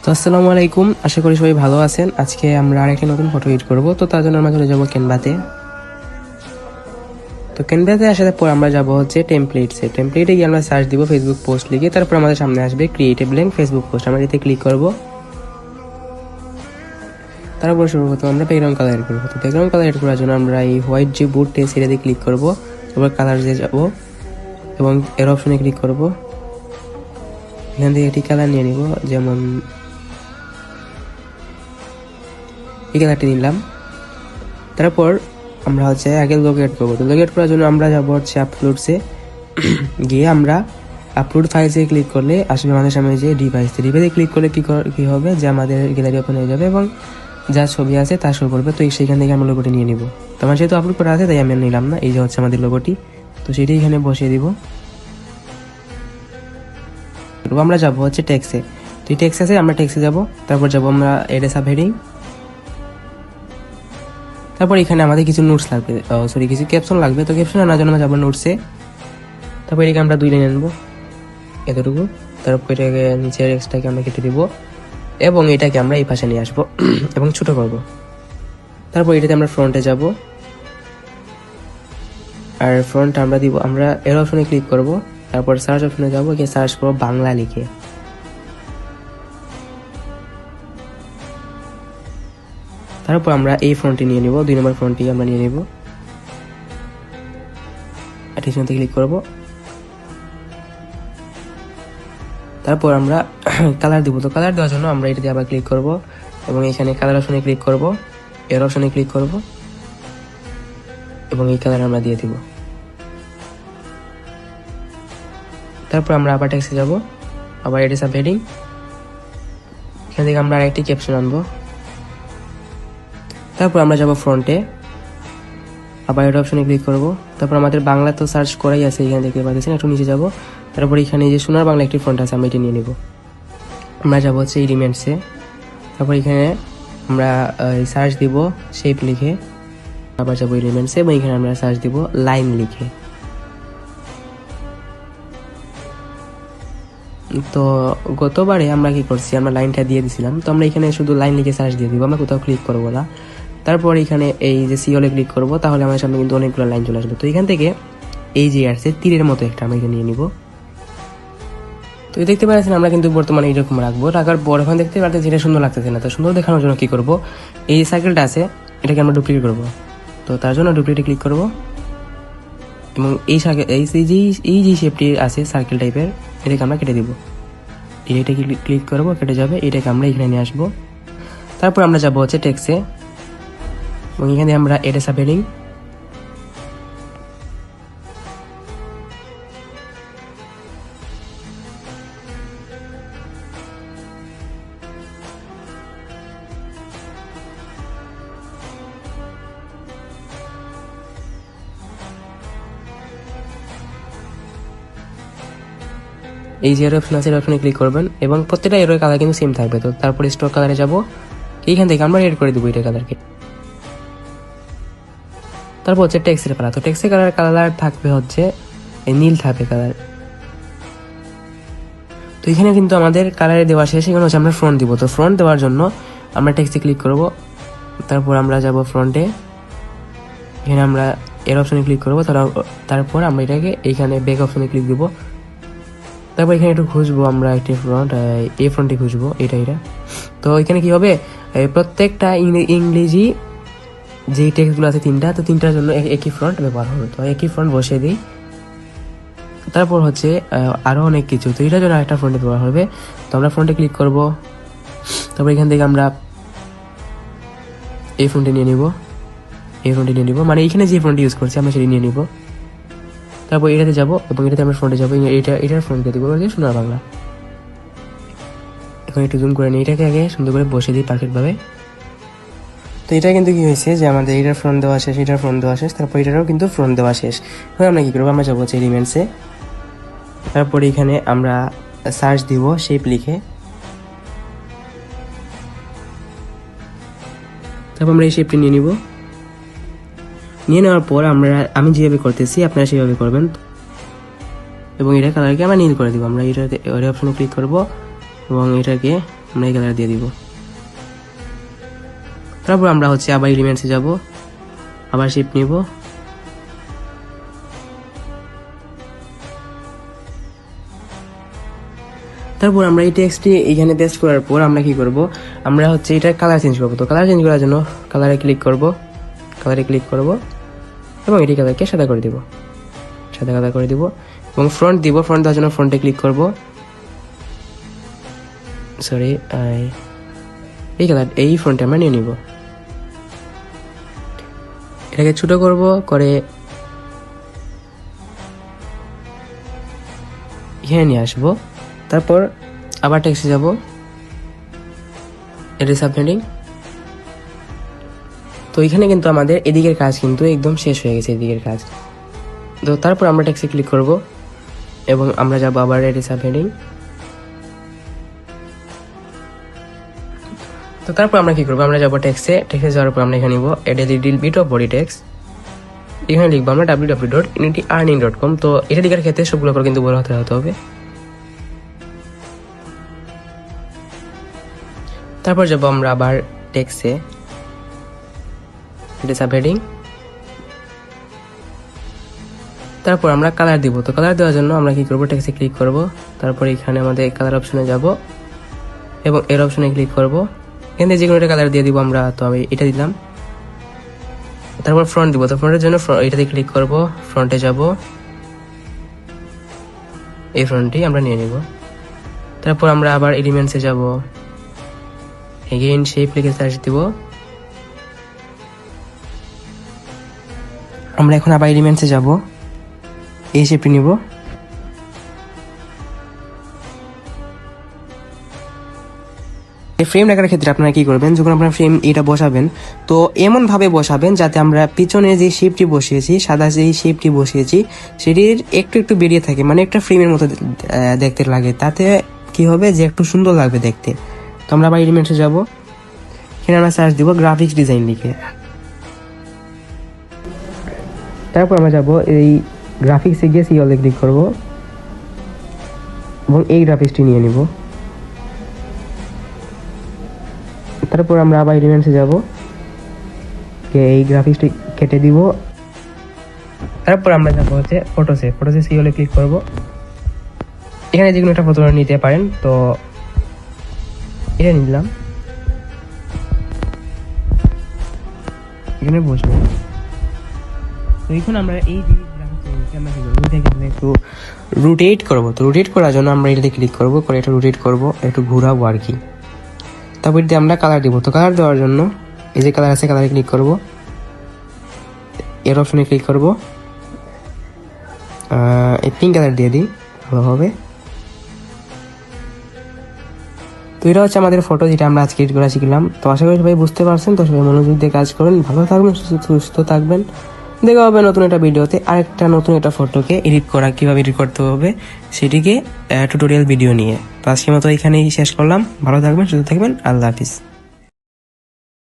তো আসসালামু আলাইকুম, আশা করি সবাই ভালো আছেন। আজকে আমরা আরেকটি নতুন ফটো এডিট করব। তো তার জন্য আমরা চলে যাবো ক্যানভাতে। তো ক্যানভাতে আসার পর আমরা যাব হচ্ছে টেমপ্লেটসে। টেমপ্লেটে গিয়ে আমরা সার্চ দিব ফেসবুক পোস্ট লিখে। তারপর আমাদের সামনে আসবে create a blank Facebook post. আমরা এতে ক্লিক করব। তারপর সর্বপ্রথম আমরা ব্যাকগ্রাউন্ড কালার এড করবো। তো ব্যাকগ্রাউন্ড কালার এড করার জন্য আমরা এই হোয়াইট যে বোর্ড সেটাতে ক্লিক করব। তারপর কালার যে যাব এবং এর অপশনে ক্লিক করব। এখান থেকে একটি কালার নিয়ে নিব, যেমন এই কালারটি নিলাম। তারপর আমরা হচ্ছে আগে লোগো এড করবো। তো লোগো এড করার জন্য আমরা যাবো হচ্ছে আপলোডসে গিয়ে আমরা আপলোড ফাইলসে ক্লিক করলে আসলে আমাদের সামনে যে ডিভাইসে ক্লিক করলে কি হবে যে আমাদের গ্যালারি ওপেন হয়ে যাবে এবং যা ছবি আছে তা শো করবে। তো সেইখান থেকে আমরা লোগোটি নিয়ে নিব। তো আমার যেহেতু আপলোড করা আছে তাই আমি নিলাম না। এই যে হচ্ছে আমাদের লোগোটি, তো সেটি এখানে বসিয়ে দিব। আমরা যাবো হচ্ছে টেক্সে। তো এই টেক্স আছে, আমরা টেক্সে যাবো। তারপর যাবো আমরা এডে সাবহেডিং। তারপর এখানে আমাদের কিছু নোটস লাগবে, কিছু ক্যাপশন লাগবে। তো ক্যাপশন আনার জন্য যাবো নোটসে। তারপর এটাকে আমরা 2 লাইন আনবো, এতটুকু। তারপর এটাকে নিচের এক্সট্রাকে আমরা কেটে দিব এবং এটাকে আমরা এই পাশে নিয়ে আসবো এবং ছোট করব। তারপর এটাতে আমরা ফ্রন্টে যাব, আর ফ্রন্ট আমরা দিব, আমরা এর অপশনে ক্লিক করব। তারপর সার্চ অপশনে যাবো, গিয়ে সার্চ করবো বাংলা লিখে। তারপর আমরা এই ফ্রন্টটি নিয়ে নিব, 2 নম্বর ফ্রন্টটি আমরা নিয়ে নিব। অ্যাডিশনতে ক্লিক করব। তারপর আমরা কালার দিব। তো কালার দেওয়ার জন্য আমরা এটাতে আবার ক্লিক করব এবং এখানে কালার অপশনে ক্লিক করব, এর অপশনে ক্লিক করব এবং এই কালার আমরা দিয়ে দিব। তারপর আমরা আবার টেক্সটে যাব, আবার এডে সাবহেডিং। এখান থেকে আমরা আরেকটি ক্যাপশন আনবো। তারপর আমরা যাব ফ্রন্টে, আবার এর অপশনে ক্লিক করব। তারপর আমাদের বাংলা তো সার্চ করাই আছে, এখান থেকে পাচ্ছেন, একটু নিচে যাব। তারপর এখানে যে সোনার বাংলা একটি ফন্ট আছে, আমরা এটি নিয়ে নিব। আমরা যাবো হচ্ছে এলিমেন্টসে। তারপর এখানে আমরা সার্চ দিব শেপ লিখে। আবার যাবো এলিমেন্টসে এবং এখানে আমরা সার্চ দিব লাইন লিখে। তো গতবারে আমরা কি করছি, আমরা লাইনটা দিয়ে দিছিলাম। তো আমরা এখানে শুধু লাইন লিখে সার্চ দিয়ে দিব, আমরা কোথাও ক্লিক করবো না। তারপর এখানে এই যে সিওলে ক্লিক করব, তাহলে আমার সামনে কিন্তু অনেকগুলো লাইন চলে আসবে। তো এখান থেকে এই যে আসছে তীরের মতো একটা আমরা এখানে নিয়ে নিব। তো দেখতে পাচ্ছেন আমরা কিন্তু বর্তমানে এইরকম রাখবো। রাখার পর এখন দেখতে পাচ্ছেন যেটা সুন্দর লাগতেছে না। তো সুন্দর দেখানোর জন্য কি করব, এই সার্কেলটা আছে এটাকে আমরা ডুপ্লিকেট করব। তো তার জন্য ডুপ্লিকেট ক্লিক করব এবং এই সার্কেল এই যে শেপটি আছে সার্কেল টাইপের, এটাকে আমরা কেটে দিব। এটাকে ক্লিক করব, কেটে যাবে। এটাকে আমরা এখানে নিয়ে আসবো। তারপর আমরা যাব হচ্ছে টেক্সে এবং এখানে আমরা এডে সাবহেডিং। এই যে এর অপশন আছে, এর অপশনে ক্লিক করবেন এবং প্রত্যেকটা এর কালার কিন্তু সেম থাকবে। তো তারপরে স্টক কালারে যাব, এইখান থেকে আমরা এড করে দেবো এটা কালারকে। তারপর হচ্ছে টেক্সটের কালার। তো টেক্সটের কালার থাকবে হচ্ছে নীল থাকবে কালার। তো এখানে কিন্তু আমাদের কালারে দেওয়া শেষ। এখানে হচ্ছে আমরা ফ্রন্ট দিব। তো ফ্রন্ট দেওয়ার জন্য আমরা টেক্সটে ক্লিক করব। তারপর আমরা যাব ফ্রন্টে, এখানে আমরা এর অপশনে ক্লিক করবো। তারপর আমরা এটাকে এইখানে ব্যাক অপশনে ক্লিক দিব। তারপর এখানে একটু খুঁজবো আমরা একটি ফ্রন্ট, এই ফ্রন্টে খুঁজবো এটা। তো এখানে কি হবে, প্রত্যেকটা ইংরেজি যে টেক্সটগুলো আছে 3টা, তো 3টার জন্য একই ফ্রন্ট ব্যবহার হবে। তো একই ফ্রন্ট বসিয়ে দিই। তারপর হচ্ছে আরো অনেক কিছু, তো এটার জন্য একটা ফ্রন্টে ব্যবহার হবে। তো আমরা ফ্রন্টে ক্লিক করব। তারপর এখান থেকে আমরা এই ফ্রন্টে নিয়ে নিব, মানে এখানে যে ফ্রন্ট ইউজ করছি আমরা সেটি নিয়ে নিব। তারপর এটাতে যাব এবং এটাতে আমরা ফ্রন্টে যাবো, এটার ফ্রন্টকে দিব সোনার বাংলা। এখন একটু জুম করে নিই, এটাকে আগে সুন্দর করে বসে দিই পারফেক্টভাবে। তো এটা কিন্তু কি হয়েছে যে আমাদের এটার ফ্রন্ট দেওয়া শেষ, এটার ফ্রন্ট দেওয়া শেষ, তারপর এটারও কিন্তু ফ্রন্ট দেওয়া শেষ। এখন আমরা কি করবো, আমরা যাবো হচ্ছে এলিমেন্টসে। তারপর এখানে আমরা সার্চ দিব শেপ লিখে। তারপর আমরা এই শেপটি নিয়ে নিব। নিয়ে নেওয়ার পর আমি যেভাবে করতেছি আপনারা সেভাবে করবেন এবং এটা কালারকে আমরা নীল করে দিব। আমরা এটাতে অপশনে ক্লিক করব এবং এটাকে আমরা এই কালার দিয়ে দিব। তারপর আমরা হচ্ছে আবার এলিমেন্টসে যাব, আবার শেপ নিব, তারপর আমরা এই টেক্সটটি এখানে পেস্ট করার পর আমরা কি করব, আমরা হচ্ছে এটা কালার চেঞ্জ করব। তো কালার চেঞ্জ করার জন্য কালারে ক্লিক করব এবং এটি কালারকে সাদা করে দিব, সাদা কালার করে দিব এবং ফ্রন্ট দিব। ফ্রন্ট দেওয়ার জন্য ফ্রন্টে ক্লিক করব, সরি এই কালার এই ফ্রন্টে আমরা নিয়ে নিব। এটাকে ছোট করব, করে এখানে নিয়ে আসবো। তারপর আবার টেক্সটে যাব, এটা সাবহেডিং। তো এখানে কিন্তু আমাদের এদিকের কাজ কিন্তু একদম শেষ হয়ে গেছে, এদিকের কাজ। তো তারপর আমরা টেক্সটে ক্লিক করব এবং আমরা যাব আবার এটা সাবহেডিং। তো তারপর আমরা কি করবো, আমরা যাবো টেক্সটে যাওয়ার পর আমরা এখানে নিব add a little bit of body text. এখানে লিখবো আমরা www.unityearning.com। তো এটা লিখার ক্ষেত্রে সবগুলো করে কিন্তু বড় হাতে হতে হবে। তারপর যাবো আমরা আবার টেক্সটে, এটা সাবহেডিং। তারপর আমরা কালার দিব। তো কালার দেওয়ার জন্য আমরা কি করবো, টেক্সটে ক্লিক করব, তারপর এখানে আমাদের কালার অপশনে যাব এবং এর অপশনে ক্লিক করব। এখান থেকে যে কোনো একটা কালার দিয়ে দিব আমরা, তো আমি এটা দিলাম। তারপর ফ্রন্ট দিব। তো ফ্রন্টের জন্য এটাতে ক্লিক করব, ফ্রন্টে যাব, এই ফ্রন্টটি আমরা নিয়ে নিব। তারপর আমরা আবার এলিমেন্টসে যাব, এগেইন শেপ লিখে সার্চ দিব। আমরা এখন আবার এলিমেন্টসে যাব, এই শেপটি নিব। এই ফ্রেম রাখার ক্ষেত্রে আপনারা কি করবেন, যখন আপনারা ফ্রেম এটা বসাবেন তো এমন ভাবে বসাবেন যাতে আমরা পিছনে যে শেপটি বসিয়েছি, সাদা যে শেপটি বসিয়েছি সেটির একটু একটু বেরিয়ে থাকে, মানে একটা ফ্রেমের মতো দেখতে লাগে। তাতে কি হবে যে একটু সুন্দর লাগবে দেখতে। তো আমরা আবার এলিমেন্টসে যাব, এখানে আমরা সার্চ দিব গ্রাফিক্স ডিজাইন লিখে। তারপর আমরা যাব এই গ্রাফিক্সে গিয়ে সিওলে ক্লিক করব এবং এই গ্রাফিক্সটি নিয়ে নিব। তারপর আমরা আবার এলিমেন্টসে যাব, এই গ্রাফিক্সটি কেটে দিব। তারপর আমরা যাব হচ্ছে ফটোসে সিওলে ক্লিক করব। এখানে যে কোনো একটা ফটো নিতে পারেন, তো এটা নিলাম, এখানে বসবো। তো এখন আমরা এই যে গ্রাফিক্সটা আমরা কি করব, এটাকে একটু রোটেট করব। তো রোটেট করার জন্য আমরা এটাতে ক্লিক করব, করে এটা রোটেট করব, একটু ঘোরাবো আর কি। তারপর দিয়ে আমরা কালার দিব। তো কালার দেওয়ার জন্য এই যে কালার আছে, কালারে ক্লিক করব, এর অপশনে ক্লিক করব, এই পিঙ্ক কালার দিয়ে দিই, ভালো হবে। তো এটা হচ্ছে আমাদের ফটো, যেটা আমরা আজকে এডিট করা শিখলাম। তো আশা করি সবাই বুঝতে পারছেন। তো সবাই মনোযোগ দিয়ে কাজ করবেন, ভালো থাকবেন, সুস্থ থাকবেন। দেখা হবে নতুন একটা ভিডিওতে, আরেকটা নতুন একটা ফটোকে কিভাবে এডিট করতে হবে সেটিকে টিউটোরিয়াল ভিডিও নিয়ে। তো আজকের মতো এখানেই শেষ করলাম। ভালো থাকবেন, সুস্থ থাকবেন, আল্লাহ হাফিজ।